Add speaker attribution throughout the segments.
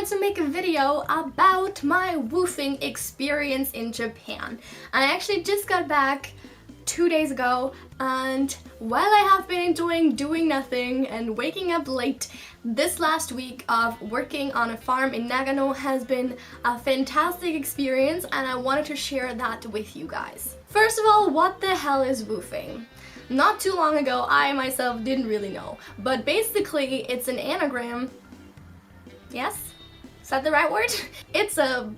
Speaker 1: wanted to make a video about my woofing experience in Japan. I actually just got back 2 days ago, and while I have been enjoying doing nothing and waking up late, this last week of working on a farm in Nagano has been a fantastic experience, and I wanted to share that with you guys. First of all, what the hell is woofing? Not too long ago, I myself didn't really know, but basically it's an anagram. Yes? Is that the right word? It's a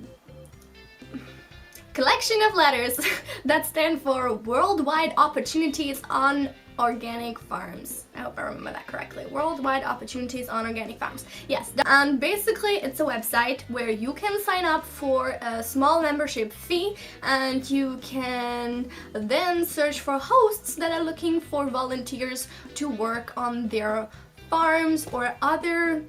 Speaker 1: collection of letters that stand for Worldwide Opportunities on Organic Farms. I hope I remember that correctly. Worldwide Opportunities on Organic Farms. Yes, and basically it's a website where you can sign up for a small membership fee, and you can then search for hosts that are looking for volunteers to work on their farms or other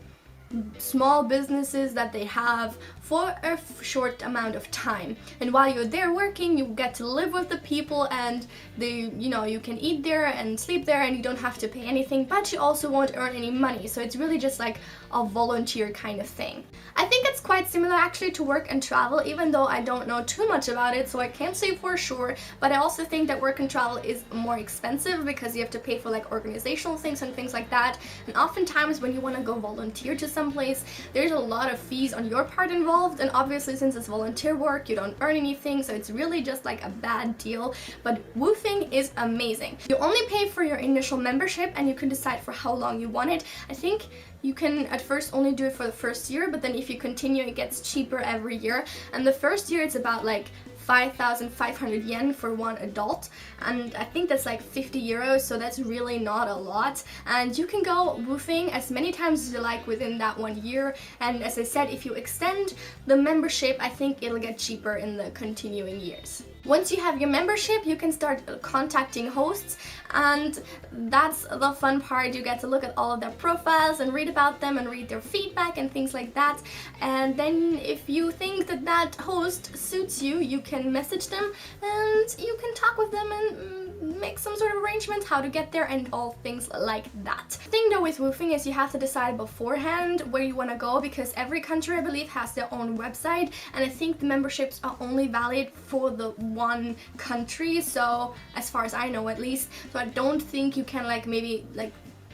Speaker 1: small businesses that they have for a short amount of time. And while you're there working, you get to live with the people, and you can eat there and sleep there, and you don't have to pay anything, but you also won't earn any money. So it's really just like a volunteer kind of thing. I think it's quite similar actually to work and travel, even though I don't know too much about it, so I can't say for sure. But I also think that work and travel is more expensive because you have to pay for like organizational things and things like that. And oftentimes when you want to go volunteer to someplace, there's a lot of fees on your part involved. And obviously, since it's volunteer work, you don't earn anything, so it's really just like a bad deal. But woofing is amazing. You only pay for your initial membership, and you can decide for how long you want it. I think you can at first only do it for the first year, but then if you continue, it gets cheaper every year. And the first year it's about like 5,500 yen for one adult, and I think that's like 50 euros, so that's really not a lot. And you can go woofing as many times as you like within that 1 year, and as I said, if you extend the membership, I think it'll get cheaper in the continuing years. Once you have your membership, you can start contacting hosts, and that's the fun part. You get to look at all of their profiles and read about them and read their feedback and things like that. And then if you think that that host suits you, you can message them and you can talk with them and make some sort of arrangement how to get there and all things like that. The thing though with woofing is you have to decide beforehand where you want to go, because every country I believe has their own website, and I think the memberships are only valid for the one country, so as far as I know at least. So I don't think you can maybe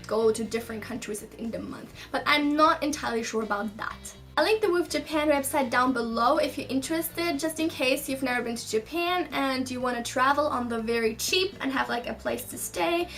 Speaker 1: go to different countries within the month, but I'm not entirely sure about that. I'll link the WWOOF Japan website down below if you're interested, just in case you've never been to Japan and you want to travel on the very cheap and have like a place to stay.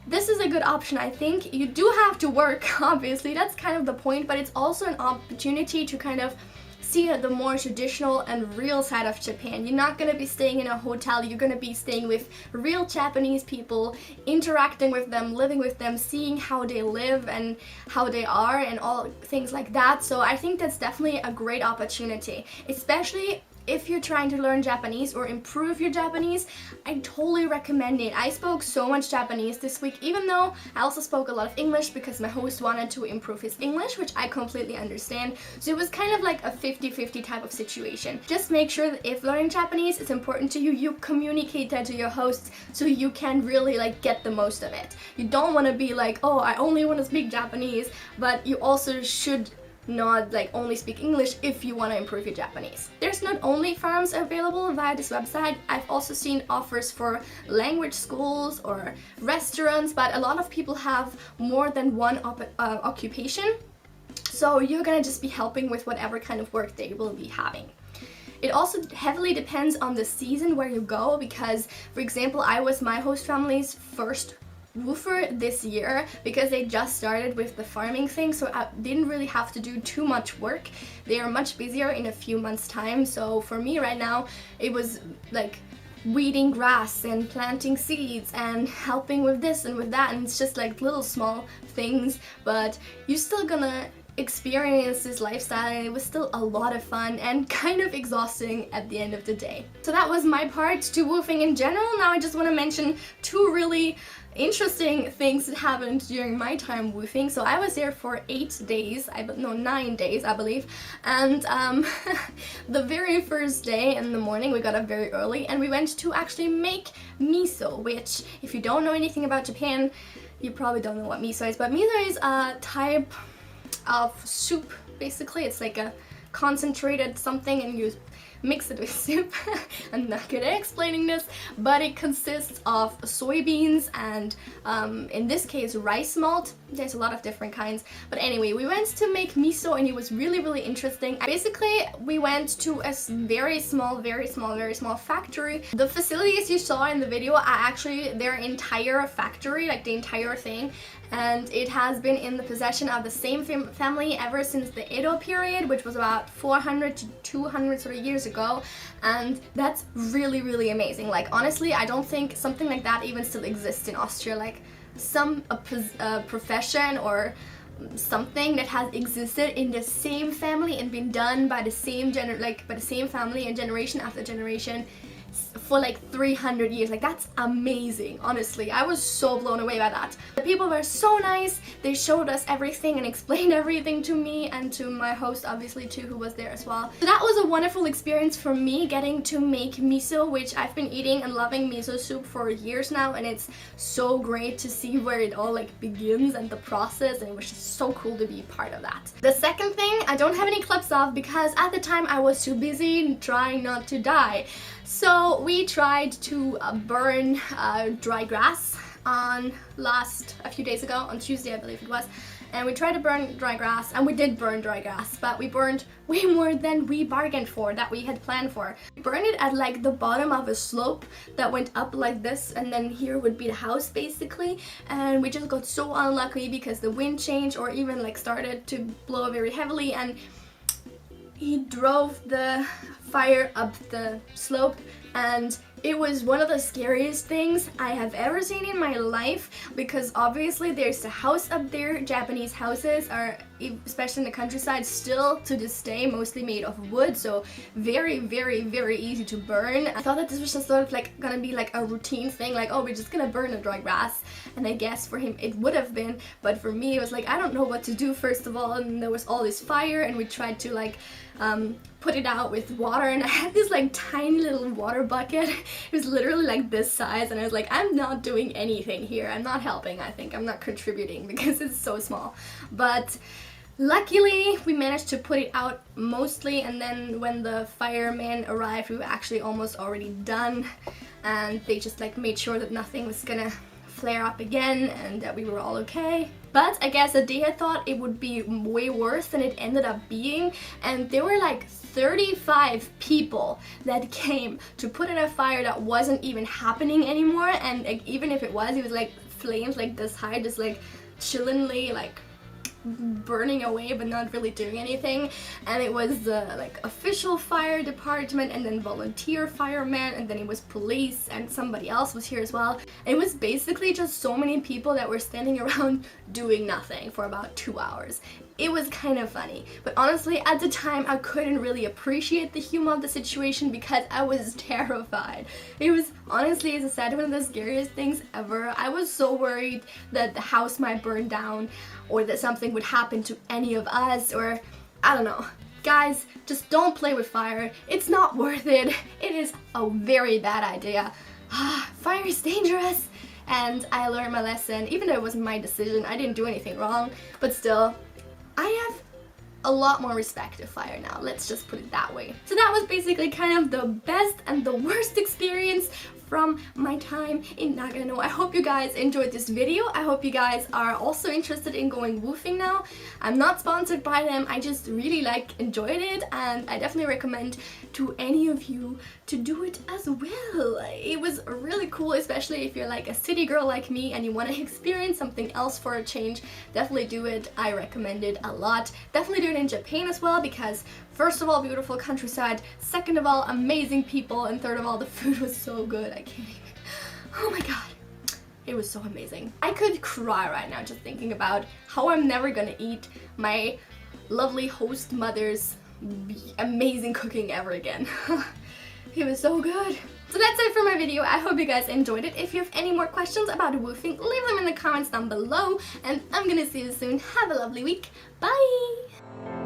Speaker 1: This is a good option, I think. You do have to work, obviously, that's kind of the point, but it's also an opportunity to kind of see the more traditional and real side of Japan. You're not going to be staying in a hotel, you're going to be staying with real Japanese people, interacting with them, living with them, seeing how they live and how they are and all things like that. So I think that's definitely a great opportunity, especially if you're trying to learn Japanese or improve your Japanese. I totally recommend it. I spoke so much Japanese this week, even though I also spoke a lot of English because my host wanted to improve his English, which I completely understand. So it was kind of like a 50-50 type of situation. Just make sure that if learning Japanese is important to you, you communicate that to your host so you can really get the most of it. You don't want to be like, oh, I only want to speak Japanese, but you also should not only speak English if you want to improve your Japanese. There's not only farms available via this website, I've also seen offers for language schools or restaurants, but a lot of people have more than one occupation, so you're gonna just be helping with whatever kind of work they will be having. It also heavily depends on the season where you go, because for example, I was my host family's first woofer this year because they just started with the farming thing, so I didn't really have to do too much work. They are much busier in a few months' time, so for me right now it was like weeding grass and planting seeds and helping with this and with that, and it's just like little small things, but you're still gonna experience this lifestyle, and it was still a lot of fun and kind of exhausting at the end of the day. So that was my part to woofing in general. Now I just want to mention two really interesting things that happened during my time woofing. So I was there for 9 days, I believe, and the very first day in the morning we got up very early and we went to actually make MISO, which if you don't know anything about Japan, you probably don't know what MISO is, but MISO is a type of soup, basically. It's like a concentrated something and you mix it with soup. I'm not good at explaining this, but it consists of soybeans and in this case rice malt. There's a lot of different kinds, but anyway, we went to make miso and it was really interesting. Basically, we went to a very small factory. The facilities you saw in the video are actually their entire factory, like the entire thing, and it has been in the possession of the same family ever since the Edo period, which was about 400 to 200 sort of years ago, and that's really amazing. Like, honestly, I don't think something like that even still exists in Austria. Like, a profession or something that has existed in the same family and been done by the same family and generation after generation for like 300 years. Like, that's amazing. Honestly, I was so blown away by that. The people were so nice. They showed us everything and explained everything to me and to my host, obviously, too, who was there as well. So that was a wonderful experience for me, getting to make miso, which I've been eating and loving miso soup for years now, and it's so great to see where it all like begins and the process, and it was just so cool to be part of that. The second thing, I don't have any clips of because at the time I was too busy trying not to die. So we tried to burn dry grass on a few days ago, on Tuesday I believe it was, and we tried to burn dry grass, and we did burn dry grass, but we burned way more than we bargained for, that we had planned for. We burned it at like the bottom of a slope that went up like this, and then here would be the house basically, and we just got so unlucky because the wind changed or even like started to blow very heavily, and he drove the fire up the slope, and it was one of the scariest things I have ever seen in my life, because obviously there's the house up there. Japanese houses are, especially in the countryside, still to this day mostly made of wood, so very easy to burn. I thought that this was just sort of like gonna be like a routine thing, like, oh, we're just gonna burn the dry grass, and I guess for him it would have been, but for me it was like, I don't know what to do first of all, and there was all this fire, and we tried to like put it out with water, and I had this like tiny little water bucket. It was literally like this size, and I was like, I'm not doing anything here. I'm not helping, I think. I'm not contributing because it's so small. But luckily, we managed to put it out mostly, and then when the firemen arrived, we were actually almost already done, and they just like made sure that nothing was gonna flare up again and that we were all okay. But I guess that they had thought it would be way worse than it ended up being, and there were like 35 people that came to put in a fire that wasn't even happening anymore, and like, even if it was like flames like this high, just like chillingly like burning away but not really doing anything. And it was the like official fire department, and then volunteer firemen, and then it was police, and somebody else was here as well. It was basically just so many people that were standing around doing nothing for about 2 hours. It was kind of funny, but honestly at the time I couldn't really appreciate the humor of the situation because I was terrified. It was honestly, as I said, one of the scariest things ever. I was so worried that the house might burn down or that something would happen to any of us, or I don't know. Guys, just don't play with fire. It's not worth it. It is a very bad idea. Fire is dangerous. And I learned my lesson, even though it wasn't my decision. I didn't do anything wrong, but still, I have a lot more respect to fire now, let's just put it that way. So that was basically kind of the best and the worst experience from my time in Nagano. I hope you guys enjoyed this video. I hope you guys are also interested in going woofing now. I'm not sponsored by them, I just really enjoyed it, and I definitely recommend to any of you to do it as well. It was really cool, especially if you're like a city girl like me and you want to experience something else for a change. Definitely do it. I recommend it a lot. Definitely do it in Japan as well, because first of all, beautiful countryside, second of all, amazing people, and third of all, the food was so good. I can't even. Oh my god. It was so amazing. I could cry right now just thinking about how I'm never gonna eat my lovely host mother's amazing cooking ever again. It was so good. So that's it for my video. I hope you guys enjoyed it. If you have any more questions about woofing, leave them in the comments down below, and I'm gonna see you soon. Have a lovely week. Bye!